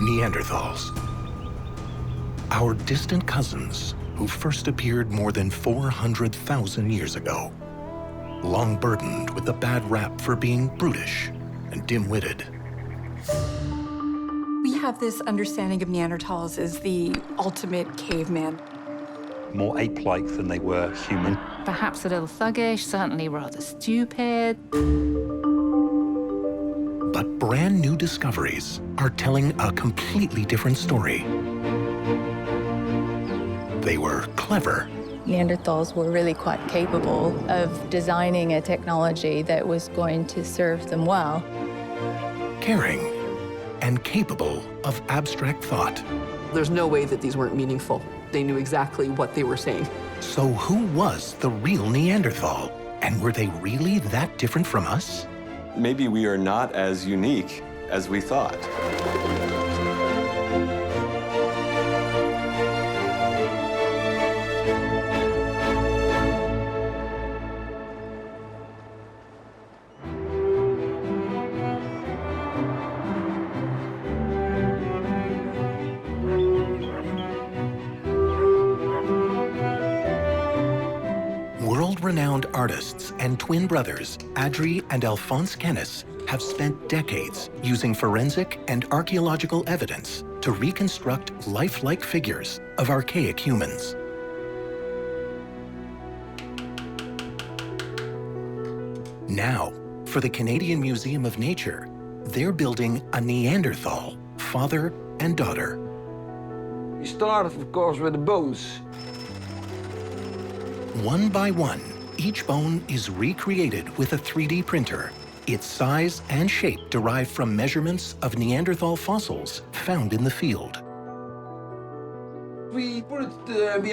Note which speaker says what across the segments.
Speaker 1: Neanderthals. Our distant cousins who first appeared more than 400,000 years ago, long burdened with a bad rap for being brutish and dim-witted.
Speaker 2: We have this understanding of Neanderthals as the ultimate caveman.
Speaker 3: More ape-like than they were human.
Speaker 4: Perhaps a little thuggish, certainly rather stupid.
Speaker 1: But brand new discoveries are telling a completely different story. They were clever.
Speaker 5: Neanderthals were really quite capable of designing a technology that was going to serve them well.
Speaker 1: Caring, and capable of abstract thought.
Speaker 6: There's no way that these weren't meaningful. They knew exactly what they were saying.
Speaker 1: So who was the real Neanderthal? And were they really that different from us?
Speaker 7: Maybe we are not as unique as we thought.
Speaker 1: World-renowned artists and twin brothers, Adrie and Alphonse Kennis, have spent decades using forensic and archaeological evidence to reconstruct lifelike figures of archaic humans. Now, for the Canadian Museum of Nature, they're building a Neanderthal, father and daughter.
Speaker 8: We started, of course, with the bones.
Speaker 1: One by one, each bone is recreated with a 3D printer, its size and shape derived from measurements of Neanderthal fossils found in the field.
Speaker 8: We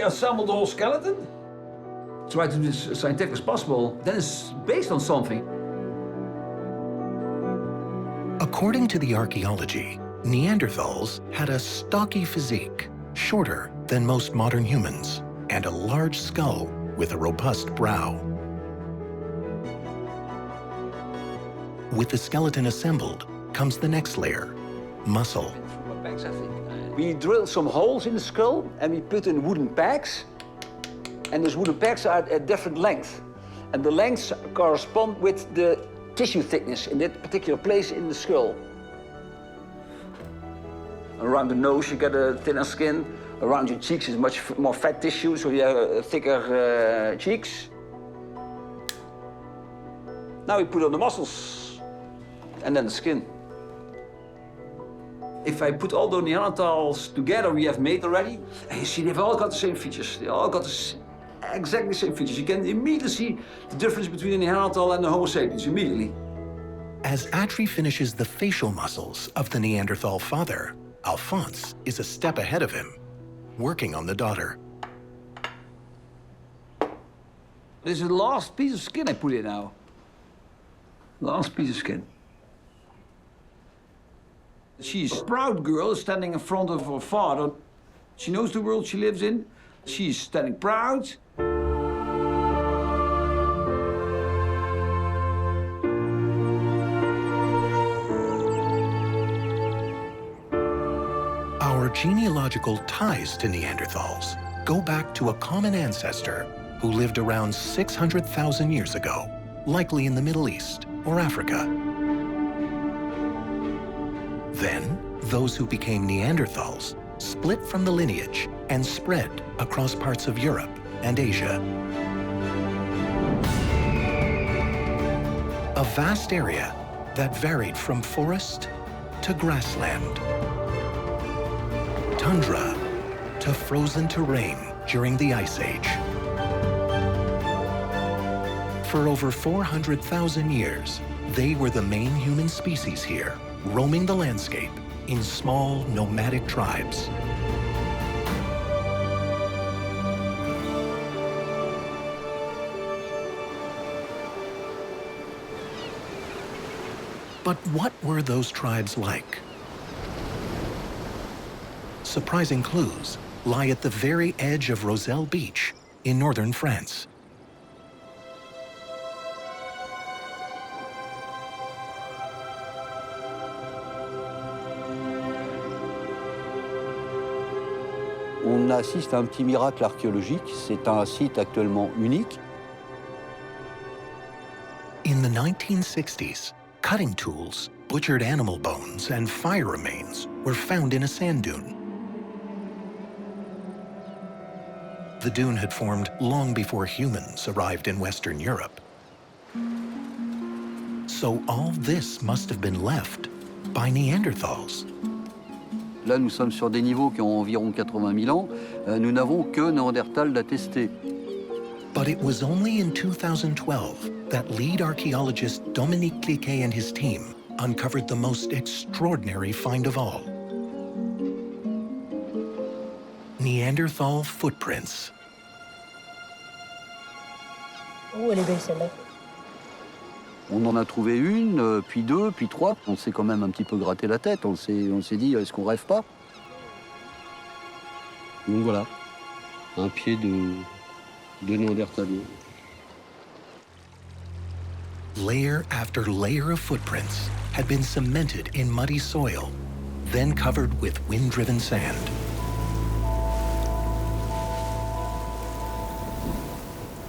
Speaker 8: assembled the whole skeleton. Try to do this as scientific as possible. Then it's based on something.
Speaker 1: According to the archaeology, Neanderthals had a stocky physique, shorter than most modern humans, and a large skull with a robust brow. With the skeleton assembled comes the next layer, muscle.
Speaker 8: We drilled some holes in the skull and we put in wooden pegs. And those wooden pegs are at different lengths. And the lengths correspond with the tissue thickness in that particular place in the skull. Around the nose you get a thinner skin. Around your cheeks is much more fat tissue, so you have thicker cheeks. Now we put on the muscles and then the skin. If I put all the Neanderthals together we have made already, and you see they've all got the same features. They all got exactly the same features. You can immediately see the difference between the Neanderthal and the Homo sapiens, immediately.
Speaker 1: As Adrie finishes the facial muscles of the Neanderthal father, Alphonse is a step ahead of him, working on the daughter.
Speaker 8: This is the last piece of skin I put in now. Last piece of skin. She's a proud girl standing in front of her father. She knows the world she lives in. She's standing proud.
Speaker 1: Our genealogical ties to Neanderthals go back to a common ancestor who lived around 600,000 years ago, likely in the Middle East or Africa. Then, those who became Neanderthals split from the lineage and spread across parts of Europe and Asia. A vast area that varied from forest to grassland, tundra to frozen terrain during the Ice Age. For over 400,000 years, they were the main human species here, roaming the landscape in small nomadic tribes. But what were those tribes like? Surprising clues lie at the very edge of Roselle Beach in northern France.
Speaker 9: On assiste à un petit miracle archéologique. C'est un site actuellement unique.
Speaker 1: In the 1960s, cutting tools, butchered animal bones, and fire remains were found in a sand dune. The dune had formed long before humans arrived in Western Europe. So all this must have been left by Neanderthals.
Speaker 9: Là, nous sommes sur des niveaux qui ont environ 80 000 ans. Nous n'avons que Néandertal d'attester.
Speaker 1: But it was only in 2012 that lead archaeologist Dominique Cliquet and his team uncovered the most extraordinary find of all. Neanderthal footprints.
Speaker 5: Oh, elle est belle celle-là.
Speaker 9: On en a trouvé une, puis deux, puis trois. On s'est quand même un petit peu gratté la tête. On s'est dit, est-ce qu'on rêve pas?
Speaker 10: Donc voilà, un pied de Néandertalien.
Speaker 1: Layer after layer of footprints had been cemented in muddy soil, then covered with wind-driven sand.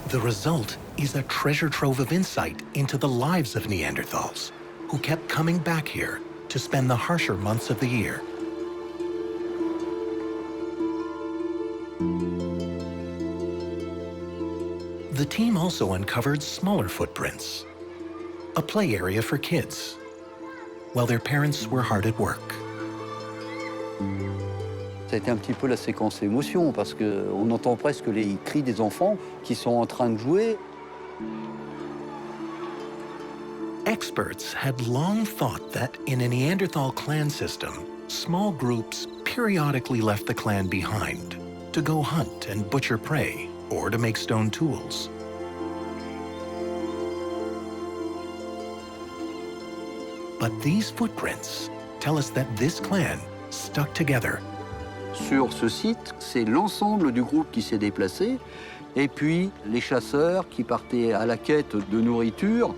Speaker 1: The result is a treasure trove of insight into the lives of Neanderthals, who kept coming back here to spend the harsher months of the year. The team also uncovered smaller footprints, a play area for kids, while their parents were hard at work.
Speaker 9: Ça a été un petit peu la séquence émotion, parce qu'on entend presque les cris des enfants qui sont en train de jouer.
Speaker 1: Experts had long thought that in a Neanderthal clan system, small groups periodically left the clan behind to go hunt and butcher prey or to make stone tools. But these footprints tell us that this clan stuck together.
Speaker 9: Sur ce site, c'est l'ensemble du groupe qui s'est déplacé, et puis les chasseurs qui partaient à la quête de nourriture,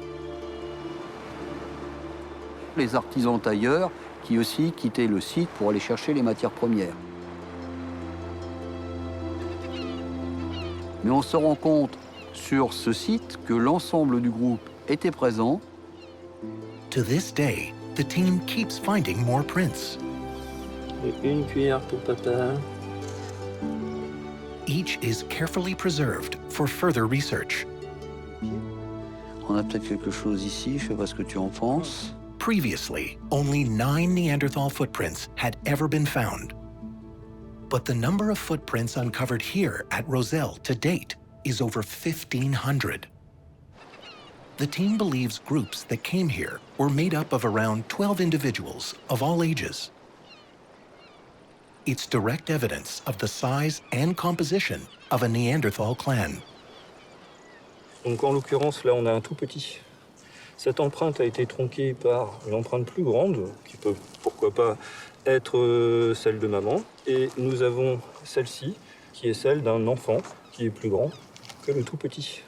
Speaker 9: les artisans tailleurs qui aussi quittaient le site pour aller chercher les matières premières. Mais on se rend compte sur ce site que l'ensemble du groupe était présent.
Speaker 1: To this day, the team keeps finding more prints.
Speaker 10: Et une cuillère pour papa.
Speaker 1: Each is carefully preserved for further research.
Speaker 9: On a peut-être quelque chose ici, je ne sais pas ce que tu en penses.
Speaker 1: Previously, only 9 Neanderthal footprints had ever been found. But the number of footprints uncovered here at Roselle to date is over 1,500. The team believes groups that came here were made up of around 12 individuals of all ages. It's direct evidence of the size and composition of a Neanderthal clan.
Speaker 10: Donc en l'occurrence, là, on a un tout petit. Cette empreinte a été tronquée par une empreinte plus grande, qui peut, pourquoi pas, être celle de maman. Et nous avons celle-ci, qui est celle d'un enfant, qui est plus grand que le tout petit.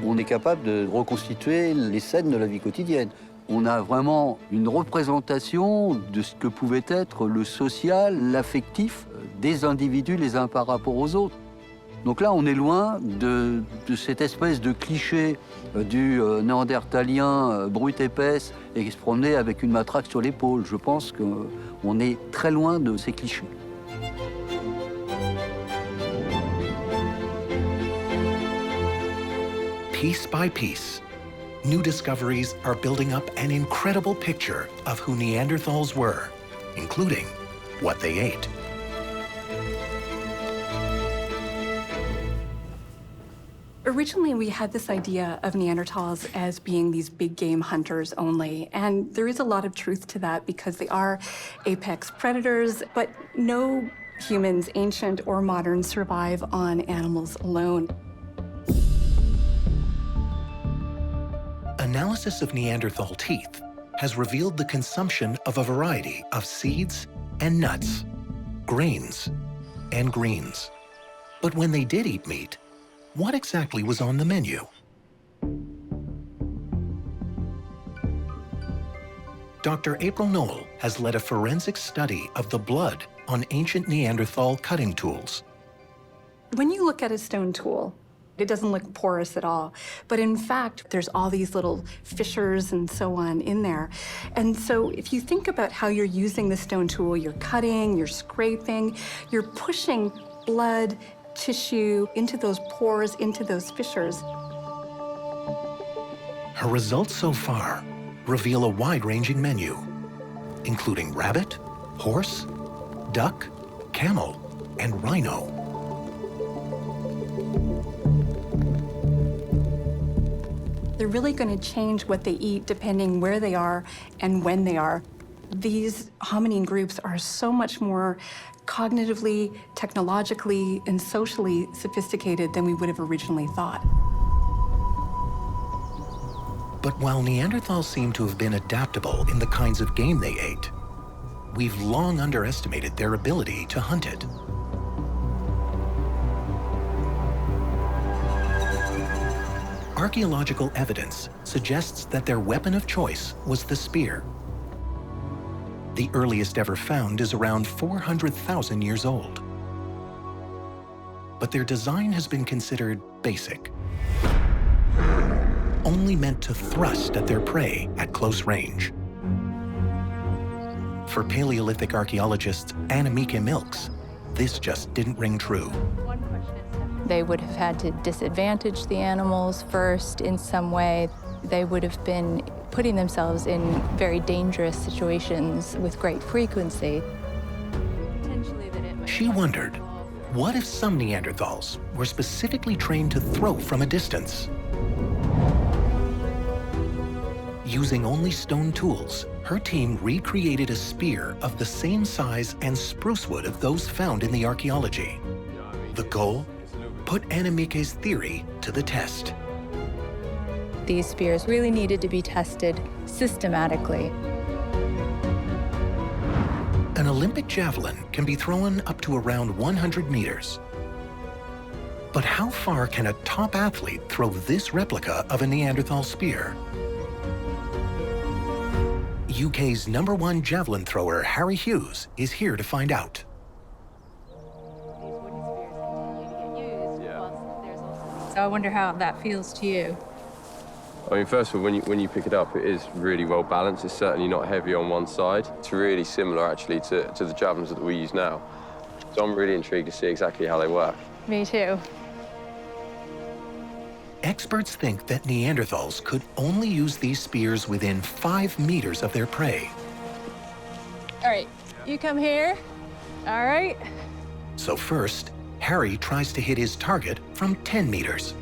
Speaker 9: On est capable de reconstituer les scènes de la vie quotidienne. On a vraiment une représentation de ce que pouvait être le social, l'affectif des individus les uns par rapport aux autres. Donc là, on est loin de cette espèce de cliché du néandertalien brute épaisse et qui se promenait avec une matraque sur l'épaule. Je pense qu'on est très loin de ces clichés.
Speaker 1: Piece by piece, new discoveries are building up an incredible picture of who Neanderthals were, including what they ate.
Speaker 2: Originally, we had this idea of Neanderthals as being these big game hunters only, and there is a lot of truth to that because they are apex predators, but no humans, ancient or modern, survive on animals alone.
Speaker 1: Analysis of Neanderthal teeth has revealed the consumption of a variety of seeds and nuts, grains and greens. But when they did eat meat, what exactly was on the menu? Dr. April Noel has led a forensic study of the blood on ancient Neanderthal cutting tools.
Speaker 2: When you look at a stone tool, it doesn't look porous at all. But in fact, there's all these little fissures and so on in there. And so if you think about how you're using the stone tool, you're cutting, you're scraping, you're pushing blood, tissue into those pores, into those fissures.
Speaker 1: Her results so far reveal a wide-ranging menu, including rabbit, horse, duck, camel, and rhino.
Speaker 2: They're really going to change what they eat depending where they are and when they are. These hominine groups are so much more cognitively, technologically, and socially sophisticated than we would have originally thought.
Speaker 1: But while Neanderthals seem to have been adaptable in the kinds of game they ate, we've long underestimated their ability to hunt it. Archaeological evidence suggests that their weapon of choice was the spear. The earliest ever found is around 400,000 years old. But their design has been considered basic, only meant to thrust at their prey at close range. For Paleolithic archaeologists Annemieke Milks, this just didn't ring true.
Speaker 5: They would have had to disadvantage the animals first in some way. They would have been putting themselves in very dangerous situations with great frequency.
Speaker 1: She wondered, what if some Neanderthals were specifically trained to throw from a distance? Using only stone tools, her team recreated a spear of the same size and spruce wood of those found in the archaeology. The goal? Put Annemiek's theory to the test.
Speaker 5: These spears really needed to be tested systematically.
Speaker 1: An Olympic javelin can be thrown up to around 100 meters. But how far can a top athlete throw this replica of a Neanderthal spear? UK's #1 javelin thrower, Harry Hughes, is here to find out.
Speaker 5: So I wonder how that feels to you.
Speaker 7: I mean, first of all, when you pick it up, it is really well balanced. It's certainly not heavy on one side. It's really similar, actually, to the javelins that we use now. So I'm really intrigued to see exactly how they work.
Speaker 5: Me too.
Speaker 1: Experts think that Neanderthals could only use these spears within 5 meters of their prey.
Speaker 5: All right, you come here. All right.
Speaker 1: So first, Harry tries to hit his target from 10 meters.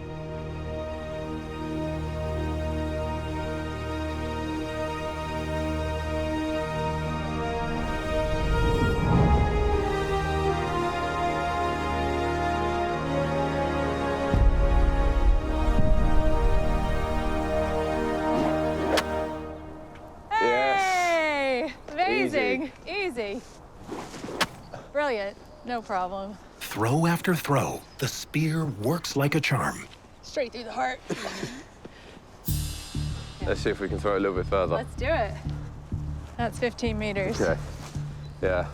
Speaker 5: Hey! Amazing. Easy. Brilliant. No problem.
Speaker 1: Throw after throw, the spear works like a charm.
Speaker 5: Straight through the heart.
Speaker 7: Let's see if we can throw it a little bit further.
Speaker 5: Let's do it. That's 15 meters.
Speaker 7: Okay. Yeah.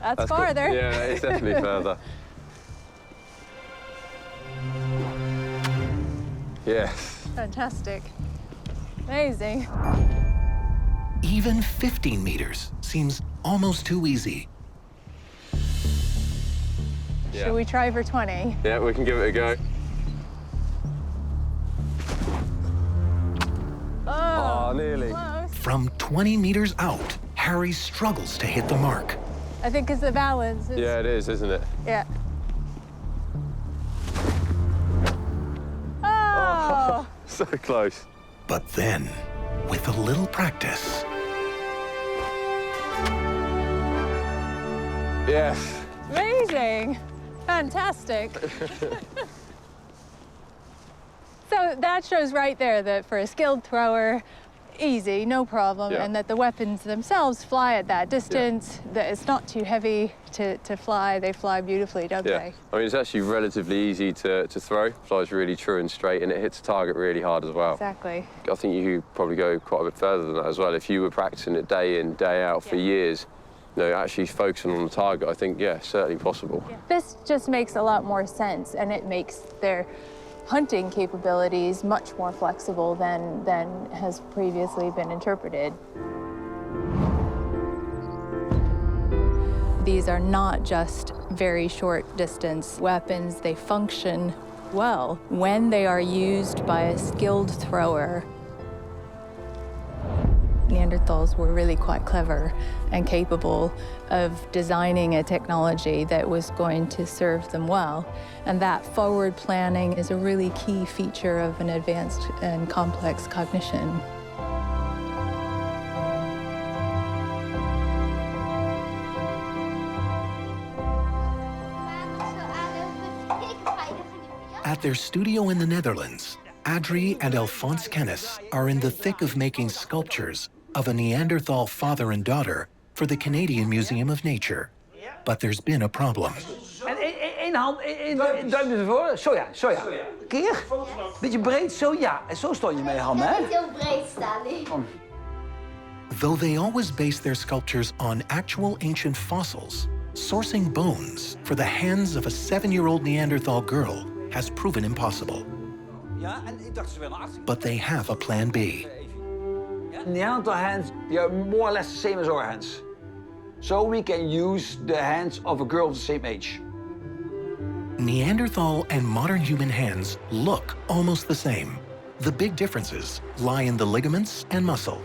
Speaker 5: That's farther.
Speaker 7: Cool. Yeah, it's definitely further. Yes.
Speaker 5: Fantastic. Amazing.
Speaker 1: Even 15 meters seems almost too easy.
Speaker 7: Yeah.
Speaker 5: Should we try for 20?
Speaker 7: Yeah, we can give it a go. Oh, nearly.
Speaker 5: Close.
Speaker 1: From 20 meters out, Harry struggles to hit the mark.
Speaker 5: I think it's the balance.
Speaker 7: Yeah, it is, isn't it?
Speaker 5: Yeah. Oh!
Speaker 7: So close.
Speaker 1: But then, with a little practice,
Speaker 7: Yes.
Speaker 5: Amazing. Fantastic. So that shows right there that for a skilled thrower, easy, no problem, and that the weapons themselves fly at that distance, that it's not too heavy to fly. They fly beautifully, don't they?
Speaker 7: I mean, it's actually relatively easy to throw. Flies really true and straight, and it hits the target really hard as well.
Speaker 5: Exactly.
Speaker 7: I think you could probably go quite a bit further than that as well. If you were practicing it day in, day out for years, you know, actually focusing on the target, I think, yeah, certainly possible.
Speaker 5: This just makes a lot more sense, and it makes their hunting capabilities much more flexible than has previously been interpreted. These are not just very short distance weapons. They function well when they are used by a skilled thrower. Neanderthals were really quite clever and capable of designing a technology that was going to serve them well. And that forward planning is a really key feature of an advanced and complex cognition.
Speaker 1: At their studio in the Netherlands, Adrie and Alphonse Kennis are in the thick of making sculptures of a Neanderthal father and daughter for the Canadian Museum of Nature. But there's been a problem.
Speaker 8: En één hand, één duim ervoor. Zo ja, zo ja. Keer. Beetje breed, zo ja. En zo stond je met je handen, hè?
Speaker 11: Heel breed staan.
Speaker 1: Though they always base their sculptures on actual ancient fossils, sourcing bones for the hands of a 7-year-old Neanderthal girl has proven impossible. But they have a plan B.
Speaker 8: Neanderthal hands, they are more or less the same as our hands. So we can use the hands of a girl of the same age.
Speaker 1: Neanderthal and modern human hands look almost the same. The big differences lie in the ligaments and muscle.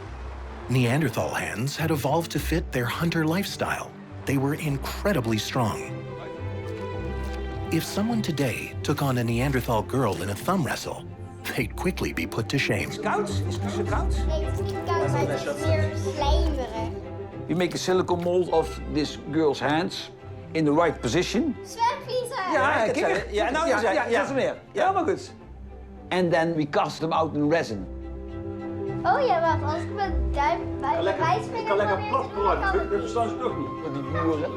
Speaker 1: Neanderthal hands had evolved to fit their hunter lifestyle. They were incredibly strong. If someone today took on a Neanderthal girl in a thumb wrestle, they'd quickly be put to shame.
Speaker 8: Is het koud? Is het koud?
Speaker 11: Nee, het is niet koud, maar het is meer slijmerig.
Speaker 8: We make a silicone mold of this girl's hands in the right position.
Speaker 11: Zwemvliezen!
Speaker 8: Ja, kijk. Ja, nou zet ze neer. Ja, maar goed. And then we cast them out in resin.
Speaker 11: Oh ja, wacht, als ik mijn duim bij de wijsvinger probeer te doen, dan kan het niet.
Speaker 8: verstaan ze toch niet. Die boeren.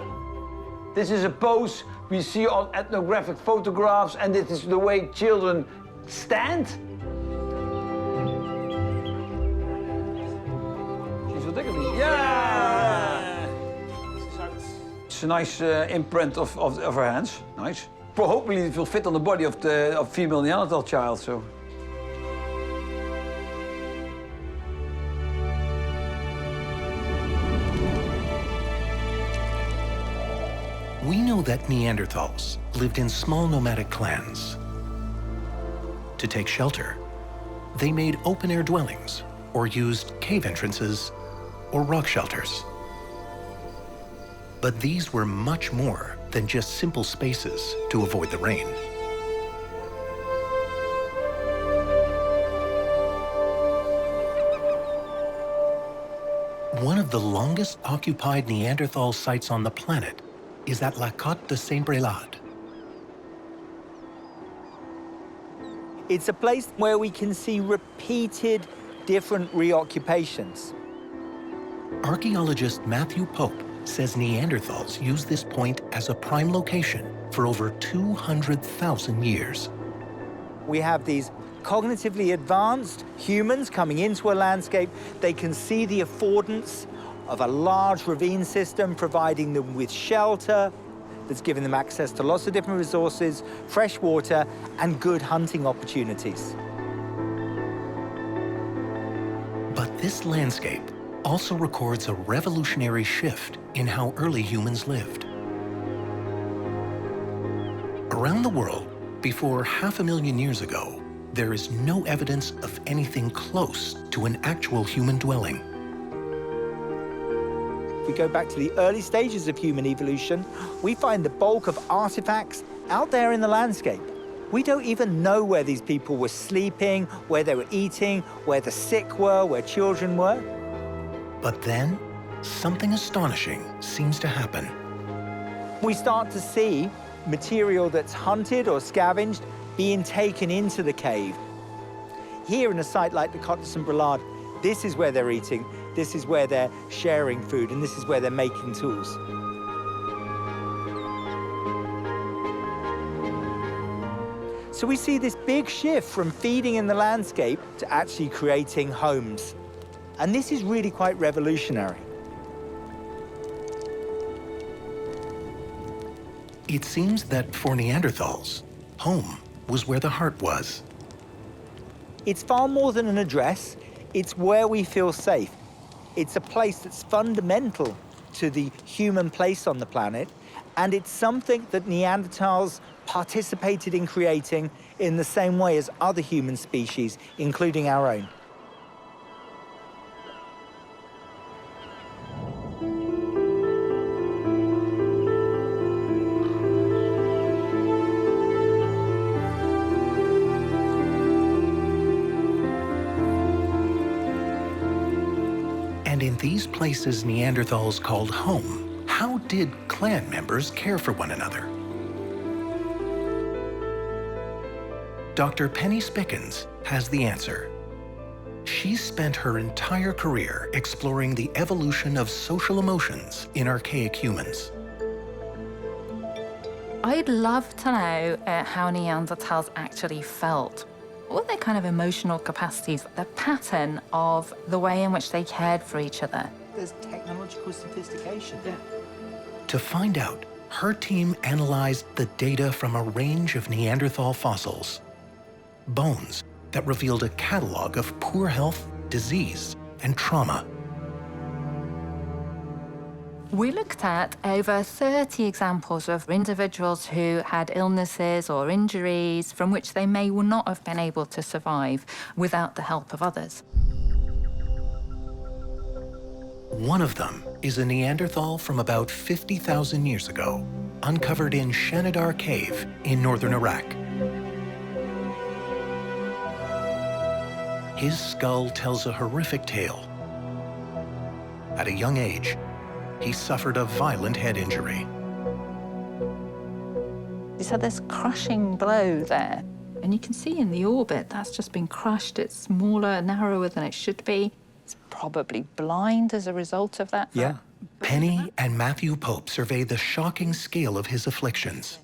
Speaker 8: This is a pose we see on ethnographic photographs, and this is the way children stand. She's wat dikker niet. Yeah! It's a nice imprint of her hands. Nice. Hopefully it will fit on the body of the female Neanderthal child. So.
Speaker 1: We know that Neanderthals lived in small nomadic clans. To take shelter, they made open-air dwellings or used cave entrances or rock shelters. But these were much more than just simple spaces to avoid the rain. One of the longest occupied Neanderthal sites on the planet is at La Côte de Saint-Brelade.
Speaker 12: It's a place where we can see repeated different reoccupations.
Speaker 1: Archaeologist Matthew Pope says Neanderthals used this point as a prime location for over 200,000 years.
Speaker 12: We have these cognitively advanced humans coming into a landscape. They can see the affordance of a large ravine system providing them with shelter, that's giving them access to lots of different resources, fresh water, and good hunting opportunities.
Speaker 1: But this landscape also records a revolutionary shift in how early humans lived. Around the world, before 500,000 years ago, there is no evidence of anything close to an actual human dwelling.
Speaker 12: If we go back to the early stages of human evolution, we find the bulk of artifacts out there in the landscape. We don't even know where these people were sleeping, where they were eating, where the sick were, where children were.
Speaker 1: But then, something astonishing seems to happen.
Speaker 12: We start to see material that's hunted or scavenged being taken into the cave. Here in a site like the Côte de Saint-Brelade, This is where they're eating, this is where they're sharing food, and this is where they're making tools. So we see this big shift from feeding in the landscape to actually creating homes. And this is really quite revolutionary.
Speaker 1: It seems that for Neanderthals, home was where the heart was.
Speaker 12: It's far more than an address, it's where we feel safe. It's a place that's fundamental to the human place on the planet, and it's something that Neanderthals participated in creating in the same way as other human species, including our own.
Speaker 1: And in these places Neanderthals called home, how did clan members care for one another? Dr. Penny Spickens has the answer. She's spent her entire career exploring the evolution of social emotions in archaic humans.
Speaker 4: I'd love to know how Neanderthals actually felt. What were their kind of emotional capacities, the pattern of the way in which they cared for each other?
Speaker 12: There's technological sophistication.
Speaker 4: Yeah.
Speaker 1: To find out, her team analyzed the data from a range of Neanderthal fossils. Bones that revealed a catalog of poor health, disease, and trauma.
Speaker 4: We looked at over 30 examples of individuals who had illnesses or injuries from which they may not have been able to survive without the help of others.
Speaker 1: One of them is a Neanderthal from about 50,000 years ago, uncovered in Shanidar Cave in northern Iraq. His skull tells a horrific tale. At a young age, he suffered a violent head injury.
Speaker 4: He's had this crushing blow there. And you can see in the orbit, that's just been crushed. It's smaller, narrower than it should be. It's probably blind as a result of that.
Speaker 12: Yeah.
Speaker 1: Penny and Matthew Pope survey the shocking scale of his afflictions.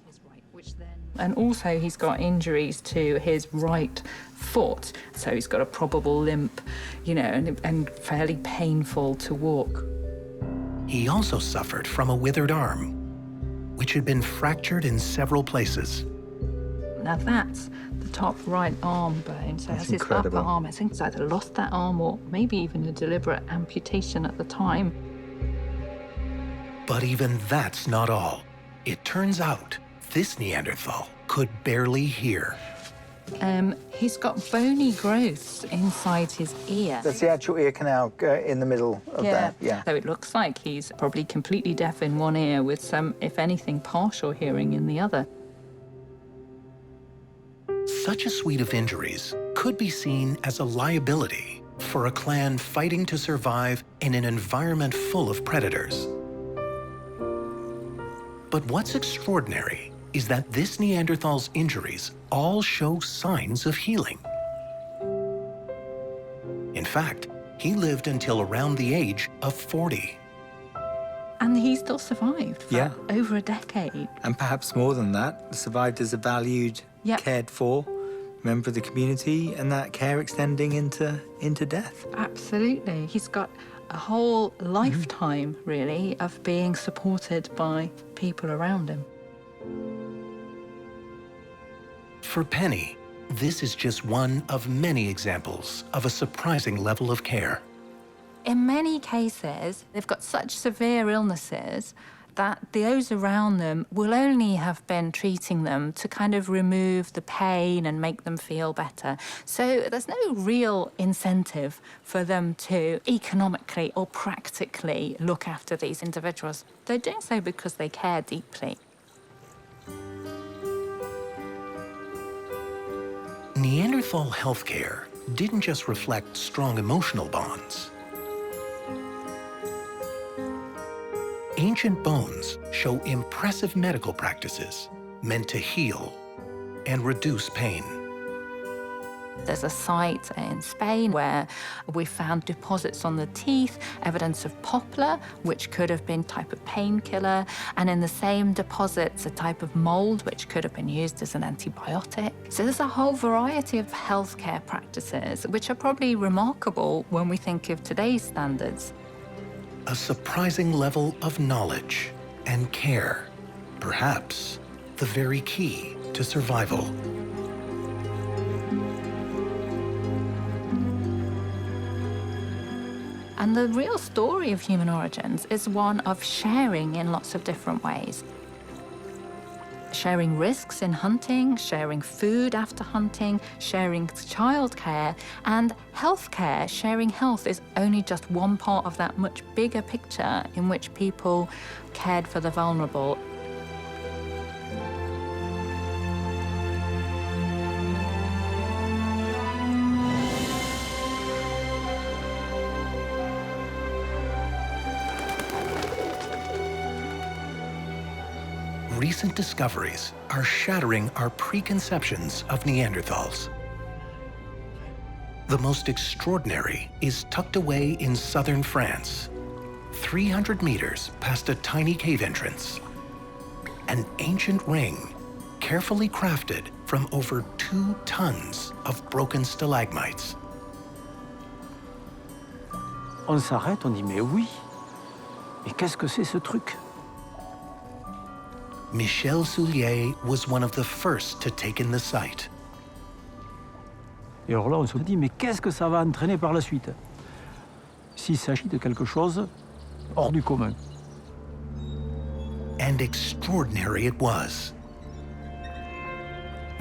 Speaker 4: And also he's got injuries to his right foot. So he's got a probable limp, you know, and fairly painful to walk.
Speaker 1: He also suffered from a withered arm, which had been fractured in several places.
Speaker 4: Now that's the top right arm bone. So that's his upper arm. I think he's either lost that arm or maybe even a deliberate amputation at the time.
Speaker 1: But even that's not all. It turns out this Neanderthal could barely hear.
Speaker 4: He's got bony growths inside his ear.
Speaker 12: That's the actual ear canal in the middle of that, yeah.
Speaker 4: So it looks like he's probably completely deaf in one ear with some, if anything, partial hearing in the other.
Speaker 1: Such a suite of injuries could be seen as a liability for a clan fighting to survive in an environment full of predators. But what's extraordinary is that this Neanderthal's injuries all show signs of healing. In fact, he lived until around the age of 40.
Speaker 4: And he still survived for over a decade.
Speaker 12: And perhaps more than that, survived as a valued, cared for member of the community, and that care extending into death.
Speaker 4: Absolutely. He's got a whole lifetime, really, of being supported by people around him.
Speaker 1: For Penny, this is just one of many examples of a surprising level of care.
Speaker 4: In many cases, they've got such severe illnesses that those around them will only have been treating them to kind of remove the pain and make them feel better. So there's no real incentive for them to economically or practically look after these individuals. They're doing so because they care deeply.
Speaker 1: Neanderthal healthcare didn't just reflect strong emotional bonds. Ancient bones show impressive medical practices meant to heal and reduce pain.
Speaker 4: There's a site in Spain where we found deposits on the teeth, evidence of poplar, which could have been a type of painkiller, and in the same deposits, a type of mold, which could have been used as an antibiotic. So there's a whole variety of healthcare practices, which are probably remarkable when we think of today's standards.
Speaker 1: A surprising level of knowledge and care, perhaps the very key to survival.
Speaker 4: And the real story of human origins is one of sharing in lots of different ways. Sharing risks in hunting, sharing food after hunting, sharing childcare, and healthcare. Sharing health is only just one part of that much bigger picture in which people cared for the vulnerable.
Speaker 1: Recent discoveries are shattering our preconceptions of Neanderthals. The most extraordinary is tucked away in southern France, 300 meters past a tiny cave entrance. An ancient ring, carefully crafted from over 2 tons of broken stalagmites.
Speaker 13: On s'arrête, on dit mais oui, mais qu'est-ce que c'est ce truc?
Speaker 1: Michel Soulier was one of the first to take in the site.
Speaker 13: Et alors là, on se dit, mais qu'est-ce que ça va entraîner par la suite? S'il s'agit de quelque chose hors du commun.
Speaker 1: And extraordinary it was.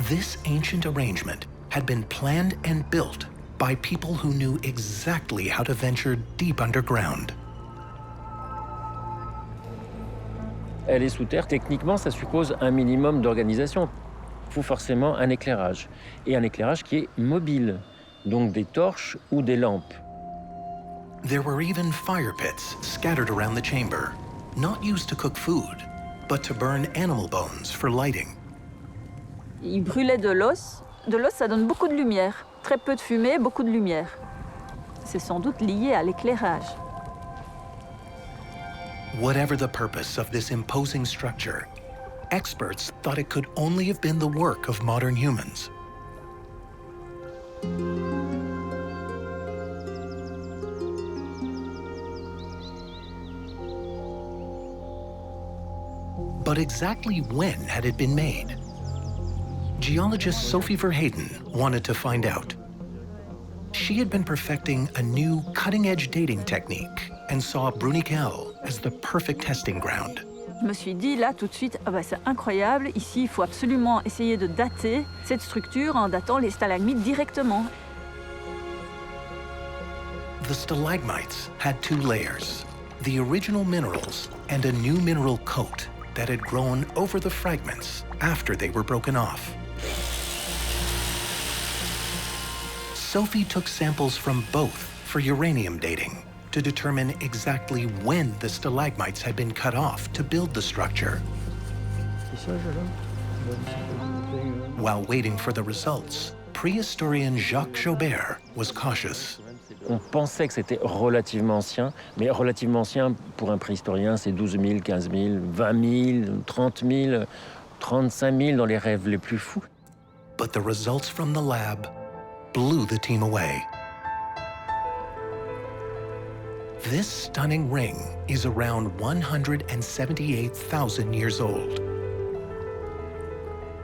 Speaker 1: This ancient arrangement had been planned and built by people who knew exactly how to venture deep underground.
Speaker 14: Elle est sous terre, techniquement, ça suppose un minimum d'organisation. Il faut forcément un éclairage. Et un éclairage qui est mobile, donc des torches ou des lampes.
Speaker 1: There were even fire pits scattered around the chamber, not used to cook food, but to burn animal bones for lighting.
Speaker 15: Il brûlait de l'os. De l'os, ça donne beaucoup de lumière. Très peu de fumée, beaucoup de lumière. C'est sans doute lié à l'éclairage.
Speaker 1: Whatever the purpose of this imposing structure, experts thought it could only have been the work of modern humans. But exactly when had it been made? Geologist Sophie Verheyden wanted to find out. She had been perfecting a new cutting-edge dating technique and saw Bruniquel as the perfect testing ground.
Speaker 15: Je me suis dit là tout de suite, ah bah, c'est incroyable, ici il faut absolument essayer de dater cette structure en datant les stalagmites directement.
Speaker 1: The stalagmites had 2 layers, the original minerals and a new mineral coat that had grown over the fragments after they were broken off. Sophie took samples from both for uranium dating to determine exactly when the stalagmites had been cut off to build the structure. While waiting for the results, prehistorian Jacques Jaubert was cautious.
Speaker 14: On pensait que c'était relativement ancien, mais relativement ancien pour un préhistorien, c'est 12 000, 15 000, 20 000, 30 000, 35 000 dans les rêves les plus fous.
Speaker 1: But the results from the lab blew the team away. This stunning ring is around 178,000 years old.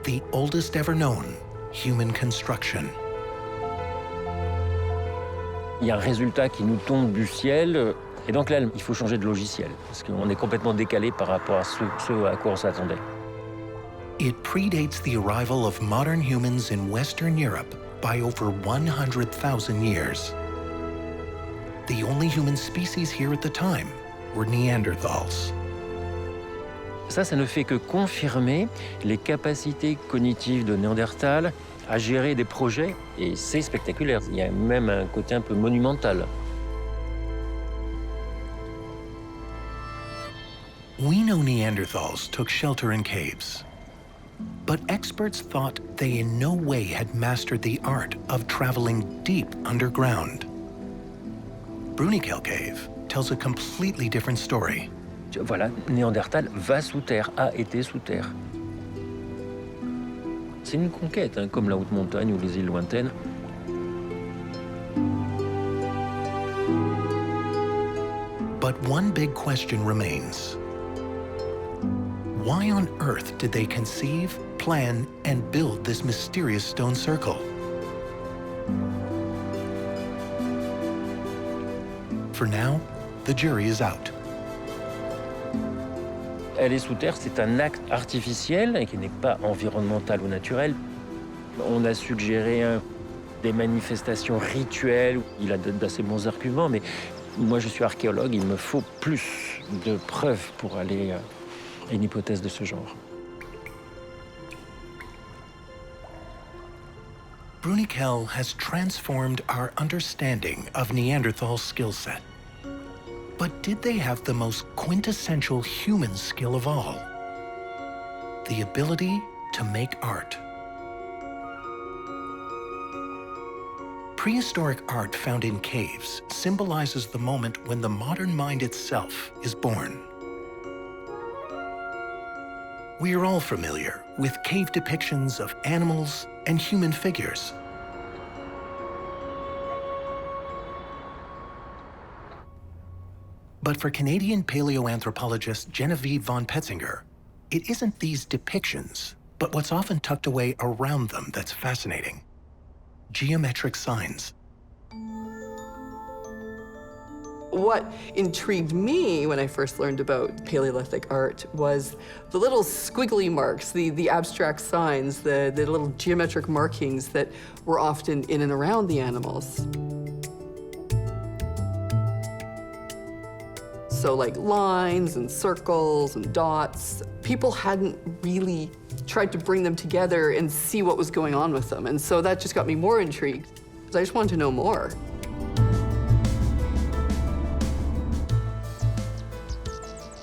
Speaker 1: The oldest ever known human construction.
Speaker 14: Il y a un résultat qui nous tombe du ciel, et donc là, il faut changer de logiciel, parce qu'on est complètement décalé par rapport à ce à quoi on s'attendait.
Speaker 1: It predates the arrival of modern humans in Western Europe by over 100,000 years. The only human species here at the time were Neanderthals.
Speaker 14: Ça ne fait que confirmer les capacités cognitives de Néandertal à gérer des projets, et c'est spectaculaire. Il y a même un côté un peu monumental.
Speaker 1: We know Neanderthals took shelter in caves. But experts thought they in no way had mastered the art of traveling deep underground. Bruniquel Cave tells a completely different story.
Speaker 14: Voilà, Néandertal va sous terre, a été sous terre. C'est une conquête, hein, comme la haute montagne ou les îles lointaines.
Speaker 1: But one big question remains. Why on earth did they conceive, plan, and build this mysterious stone circle? For now, the jury is out.
Speaker 14: Elle est sous terre, c'est un acte artificiel et qui n'est pas environnemental ou naturel. On a suggéré des manifestations rituelles. Il a d'assez bons arguments, mais moi je suis archéologue, il me faut plus de preuves pour aller à une hypothèse de ce genre.
Speaker 1: Bruniquel has transformed our understanding of Neanderthal skill set. But did they have the most quintessential human skill of all? The ability to make art. Prehistoric art found in caves symbolizes the moment when the modern mind itself is born. We are all familiar with cave depictions of animals and human figures. But for Canadian paleoanthropologist Genevieve von Petzinger, it isn't these depictions, but what's often tucked away around them that's fascinating. Geometric signs.
Speaker 6: What intrigued me when I first learned about Paleolithic art was the little squiggly marks, the abstract signs, the little geometric markings that were often in and around the animals. So like lines and circles and dots. People hadn't really tried to bring them together and see what was going on with them. And so that just got me more intrigued. I just wanted to know more.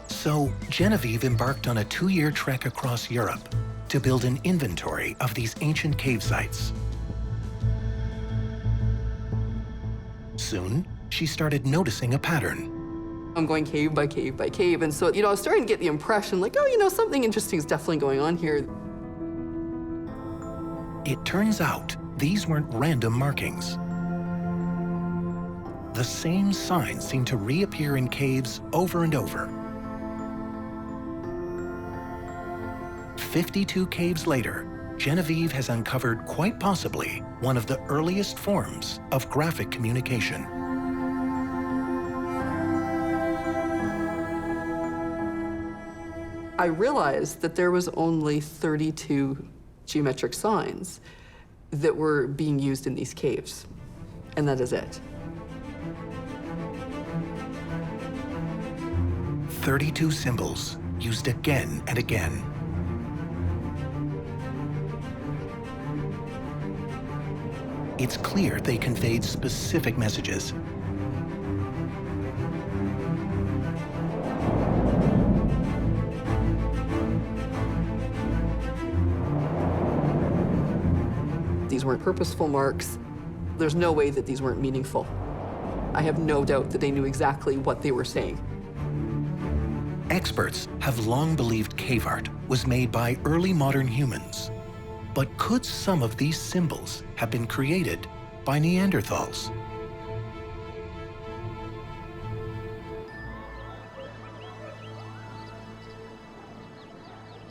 Speaker 1: So Genevieve embarked on a 2-year trek across Europe to build an inventory of these ancient cave sites. Soon, she started noticing a pattern.
Speaker 6: I'm going cave by cave by cave, and so, I was starting to get the impression, like, oh, something interesting is definitely going on here.
Speaker 1: It turns out these weren't random markings. The same signs seem to reappear in caves over and over. 52 caves later, Genevieve has uncovered quite possibly one of the earliest forms of graphic communication.
Speaker 6: I realized that there was only 32 geometric signs that were being used in these caves, and that is it.
Speaker 1: 32 symbols used again and again. It's clear they conveyed specific messages.
Speaker 6: These weren't purposeful marks. There's no way that these weren't meaningful. I have no doubt that they knew exactly what they were saying.
Speaker 1: Experts have long believed cave art was made by early modern humans. But could some of these symbols have been created by Neanderthals?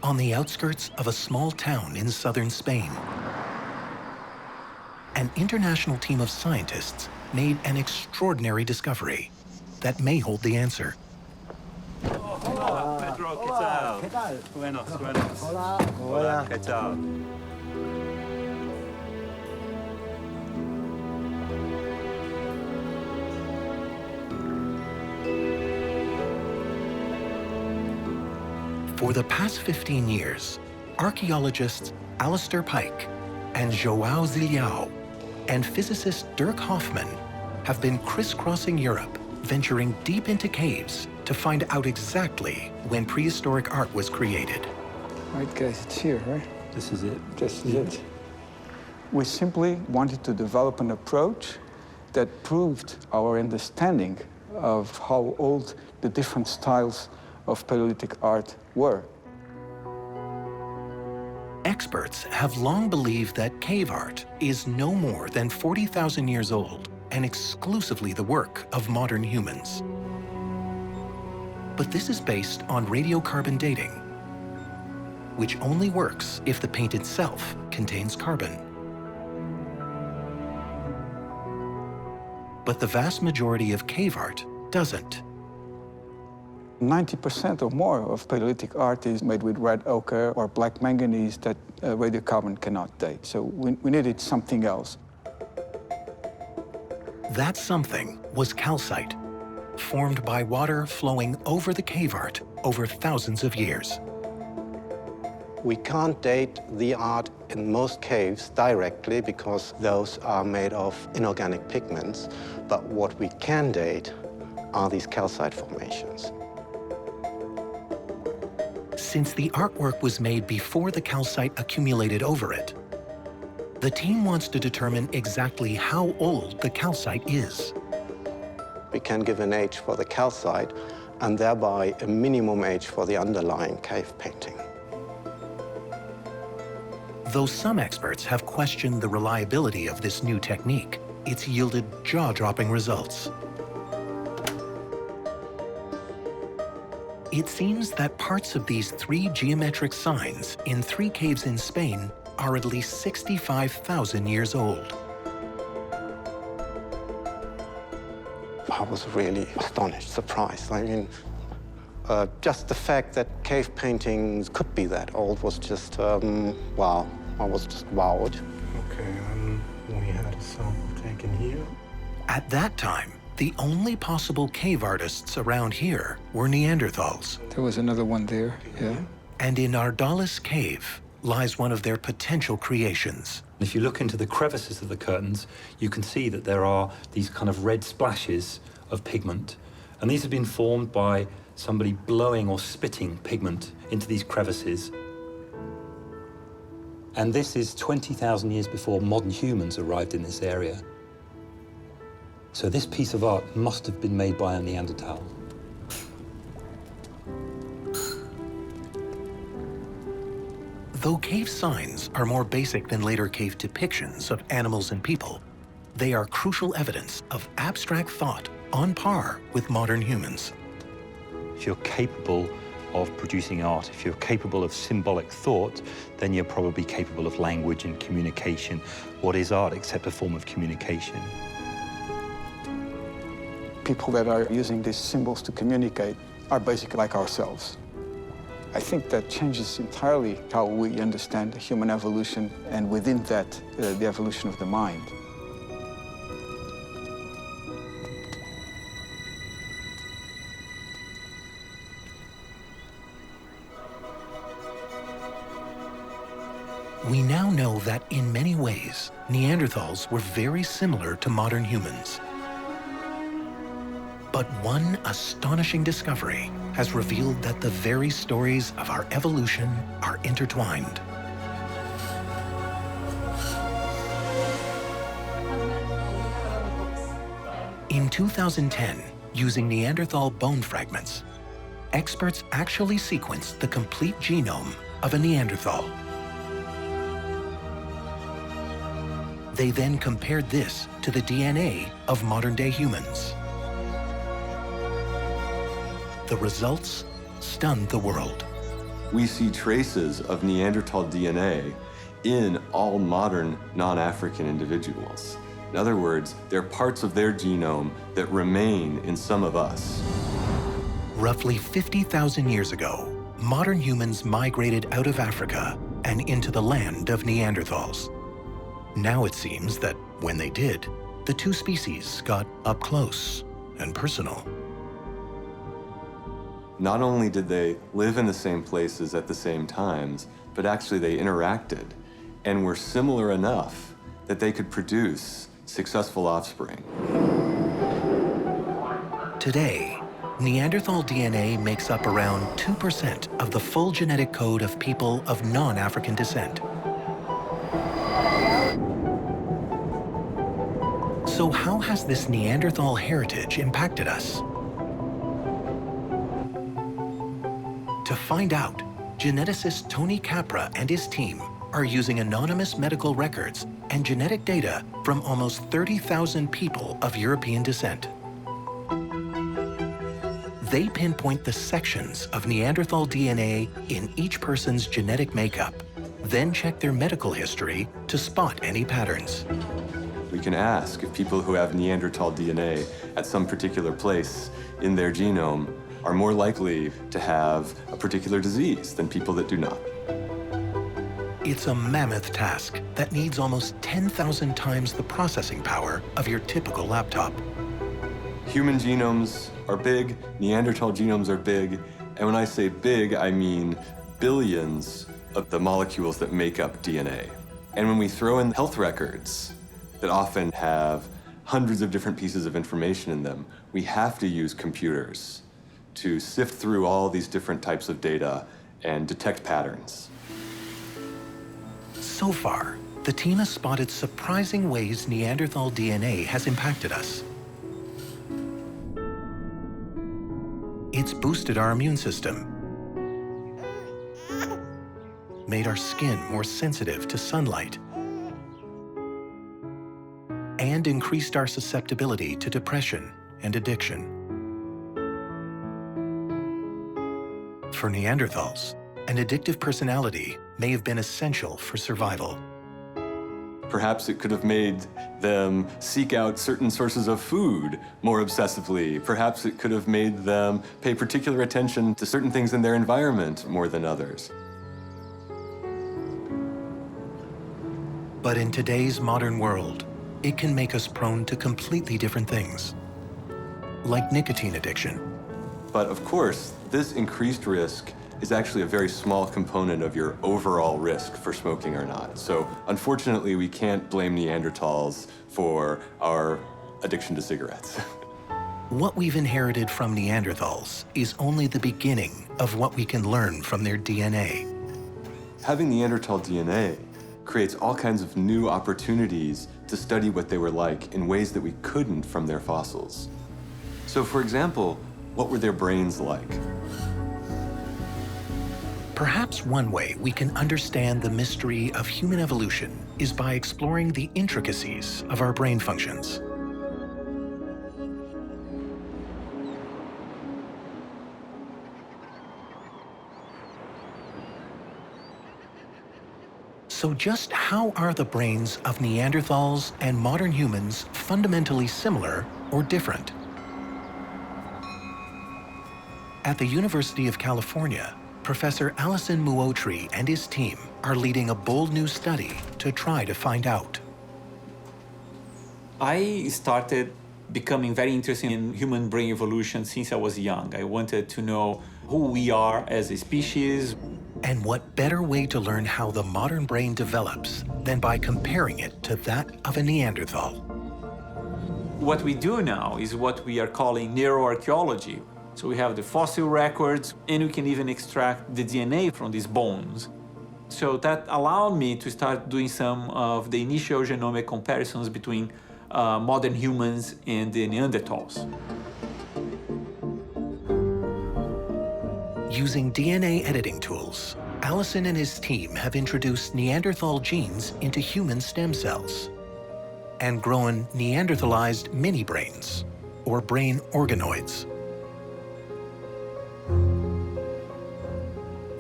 Speaker 1: On the outskirts of a small town in southern Spain, an international team of scientists made an extraordinary discovery that may hold the answer.
Speaker 3: Hola, Pedro, ¿qué tal?
Speaker 16: ¿Qué tal?
Speaker 3: Buenos, buenos.
Speaker 16: Hola.
Speaker 3: Hola, ¿qué tal?
Speaker 1: For the past 15 years, archaeologists Alistair Pike and João Zilhão and physicist Dirk Hoffman have been crisscrossing Europe, venturing deep into caves to find out exactly when prehistoric art was created.
Speaker 16: All right, guys, it's here, right?
Speaker 10: This is it.
Speaker 16: This is it. We simply wanted to develop an approach that proved our understanding of how old the different styles of Paleolithic art were.
Speaker 1: Experts have long believed that cave art is no more than 40,000 years old and exclusively the work of modern humans. But this is based on radiocarbon dating, which only works if the paint itself contains carbon. But the vast majority of cave art doesn't.
Speaker 16: 90% or more of Paleolithic art is made with red ochre or black manganese that radiocarbon cannot date. So we needed something else.
Speaker 1: That something was calcite, formed by water flowing over the cave art over thousands of years.
Speaker 17: We can't date the art in most caves directly because those are made of inorganic pigments, but what we can date are these calcite formations.
Speaker 1: Since the artwork was made before the calcite accumulated over it, the team wants to determine exactly how old the calcite is.
Speaker 17: We can give an age for the calcite and thereby a minimum age for the underlying cave painting.
Speaker 1: Though some experts have questioned the reliability of this new technique, it's yielded jaw-dropping results. It seems that parts of these 3 geometric signs in 3 caves in Spain are at least 65,000 years old.
Speaker 17: I was really astonished, surprised. I mean, just the fact that cave paintings could be that old was just, wow. I was just wowed.
Speaker 3: Okay, we had a sample taken here.
Speaker 1: At that time, the only possible cave artists around here were Neanderthals.
Speaker 16: There was another one there, yeah.
Speaker 1: And in Ardalis Cave lies one of their potential creations.
Speaker 18: If you look into the crevices of the curtains, you can see that there are these kind of red splashes of pigment. And these have been formed by somebody blowing or spitting pigment into these crevices. And this is 20,000 years before modern humans arrived in this area. So this piece of art must have been made by a Neanderthal.
Speaker 1: Though cave signs are more basic than later cave depictions of animals and people, they are crucial evidence of abstract thought on par with modern humans.
Speaker 18: If you're capable of producing art, if you're capable of symbolic thought, then you're probably capable of language and communication. What is art except a form of communication?
Speaker 16: People that are using these symbols to communicate are basically like ourselves. I think that changes entirely how we understand human evolution, and within that, the evolution of the mind.
Speaker 1: We now know that in many ways, Neanderthals were very similar to modern humans. But one astonishing discovery has revealed that the very stories of our evolution are intertwined. In 2010, using Neanderthal bone fragments, experts actually sequenced the complete genome of a Neanderthal. They then compared this to the DNA of modern-day humans. The results stunned the world.
Speaker 19: We see traces of Neanderthal DNA in all modern non-African individuals. In other words, there are parts of their genome that remain in some of us.
Speaker 1: Roughly 50,000 years ago, modern humans migrated out of Africa and into the land of Neanderthals. Now it seems that when they did, the two species got up close and personal.
Speaker 19: Not only did they live in the same places at the same times, but actually they interacted and were similar enough that they could produce successful offspring.
Speaker 1: Today, Neanderthal DNA makes up around 2% of the full genetic code of people of non-African descent. So how has this Neanderthal heritage impacted us? To find out, geneticist Tony Capra and his team are using anonymous medical records and genetic data from almost 30,000 people of European descent. They pinpoint the sections of Neanderthal DNA in each person's genetic makeup, then check their medical history to spot any patterns.
Speaker 19: We can ask if people who have Neanderthal DNA at some particular place in their genome are more likely to have a particular disease than people that do not.
Speaker 1: It's a mammoth task that needs almost 10,000 times the processing power of your typical laptop.
Speaker 19: Human genomes are big, Neanderthal genomes are big, and when I say big, I mean billions of the molecules that make up DNA. And when we throw in health records that often have hundreds of different pieces of information in them, we have to use computers to sift through all these different types of data and detect patterns.
Speaker 1: So far, the team has spotted surprising ways Neanderthal DNA has impacted us. It's boosted our immune system, made our skin more sensitive to sunlight, and increased our susceptibility to depression and addiction. For Neanderthals, an addictive personality may have been essential for survival.
Speaker 19: Perhaps it could have made them seek out certain sources of food more obsessively. Perhaps it could have made them pay particular attention to certain things in their environment more than others.
Speaker 1: But in today's modern world, it can make us prone to completely different things, like nicotine addiction.
Speaker 19: But of course, this increased risk is actually a very small component of your overall risk for smoking or not. So unfortunately, we can't blame Neanderthals for our addiction to cigarettes.
Speaker 1: What we've inherited from Neanderthals is only the beginning of what we can learn from their DNA.
Speaker 19: Having Neanderthal DNA creates all kinds of new opportunities to study what they were like in ways that we couldn't from their fossils. So for example, what were their brains like?
Speaker 1: Perhaps one way we can understand the mystery of human evolution is by exploring the intricacies of our brain functions. So just how are the brains of Neanderthals and modern humans fundamentally similar or different? At the University of California, Professor Alison Muotri and his team are leading a bold new study to try to find out.
Speaker 20: I started becoming very interested in human brain evolution since I was young. I wanted to know who we are as a species.
Speaker 1: And what better way to learn how the modern brain develops than by comparing it to that of a Neanderthal?
Speaker 20: What we do now is what we are calling neuroarchaeology. So we have the fossil records, and we can even extract the DNA from these bones. So that allowed me to start doing some of the initial genomic comparisons between modern humans and the Neanderthals.
Speaker 1: Using DNA editing tools, Alison and his team have introduced Neanderthal genes into human stem cells and grown Neanderthalized mini-brains, or brain organoids.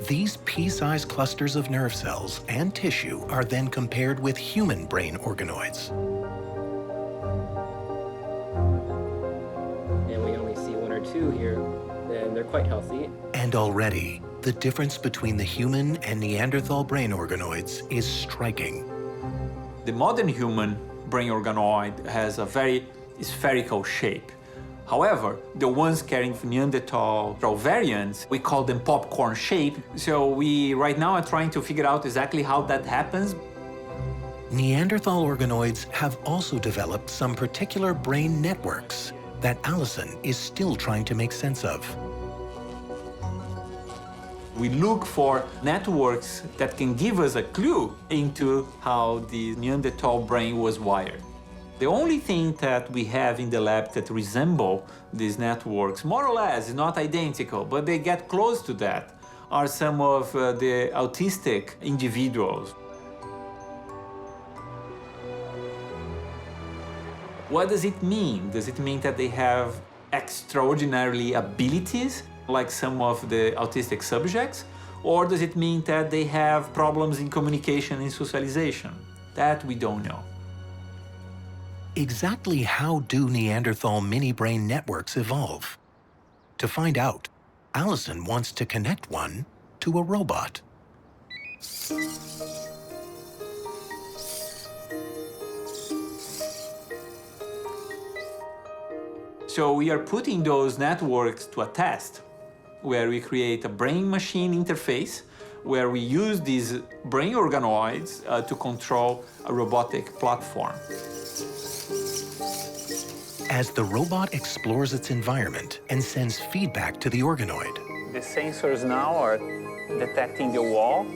Speaker 1: These pea-sized clusters of nerve cells and tissue are then compared with human brain organoids.
Speaker 21: And we only see one or two here, and they're quite healthy.
Speaker 1: And already, the difference between the human and Neanderthal brain organoids is striking.
Speaker 20: The modern human brain organoid has a very spherical shape. However, the ones carrying Neanderthal variants, we call them popcorn shape. So we right now are trying to figure out exactly how that happens.
Speaker 1: Neanderthal organoids have also developed some particular brain networks that Alison is still trying to make sense of.
Speaker 20: We look for networks that can give us a clue into how the Neanderthal brain was wired. The only thing that we have in the lab that resemble these networks, more or less, is not identical, but they get close to that, are some of the autistic individuals. What does it mean? Does it mean that they have extraordinary abilities, like some of the autistic subjects? Or does it mean that they have problems in communication and socialization? That we don't know.
Speaker 1: Exactly how do Neanderthal mini-brain networks evolve? To find out, Alison wants to connect one to a robot.
Speaker 20: So we are putting those networks to a test, where we create a brain-machine interface, where we use these brain organoids to control a robotic platform.
Speaker 1: As the robot explores its environment and sends feedback to the organoid,
Speaker 9: the sensors now are detecting the wall.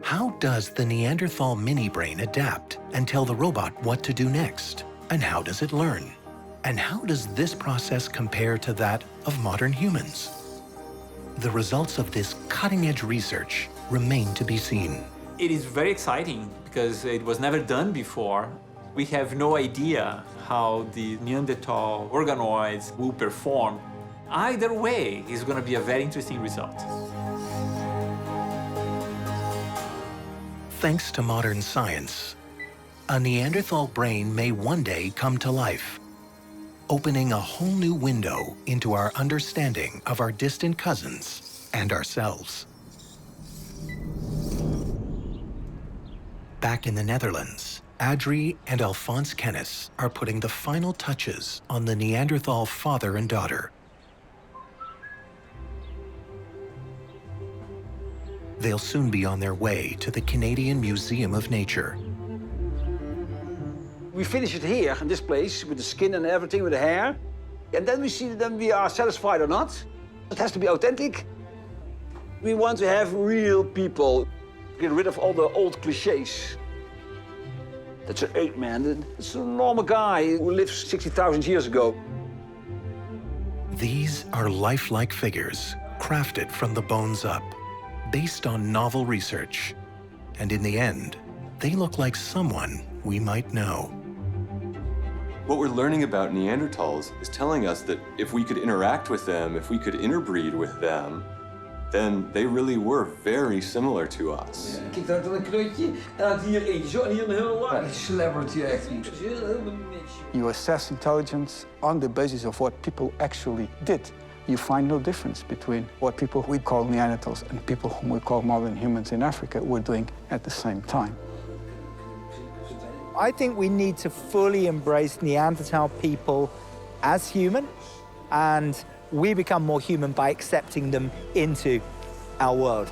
Speaker 1: how does the Neanderthal mini-brain adapt and tell the robot what to do next? And how does it learn? And how does this process compare to that of modern humans? The results of this cutting-edge research remain to be seen.
Speaker 20: It is very exciting because it was never done before. We have no idea how the Neanderthal organoids will perform. Either way, it's going to be a very interesting result.
Speaker 1: Thanks to modern science, a Neanderthal brain may one day come to life, opening a whole new window into our understanding of our distant cousins and ourselves. Back in the Netherlands, Adrie and Alphonse Kennis are putting the final touches on the Neanderthal father and daughter. They'll soon be on their way to the Canadian Museum of Nature.
Speaker 8: We finish it here in this place with the skin and everything, with the hair. And then we see then we are satisfied or not. It has to be authentic. We want to have real people. Get rid of all the old cliches. That's an ape man. It's a normal guy who lived 60,000 years ago.
Speaker 1: These are lifelike figures crafted from the bones up, based on novel research. And in the end, they look like someone we might know.
Speaker 19: What we're learning about Neanderthals is telling us that if we could interact with them, if we could interbreed with them, then they really were very similar to us.
Speaker 8: Kijk, daar een knotje. En dan hier eentje zo en hier een heel lang. Celebrity echt.
Speaker 16: You assess intelligence on the basis of what people actually did. You find no difference between what people we call Neanderthals and people whom we call modern humans in Africa were doing at the same time.
Speaker 12: I think we need to fully embrace Neanderthal people as human, and we become more human by accepting them into our world.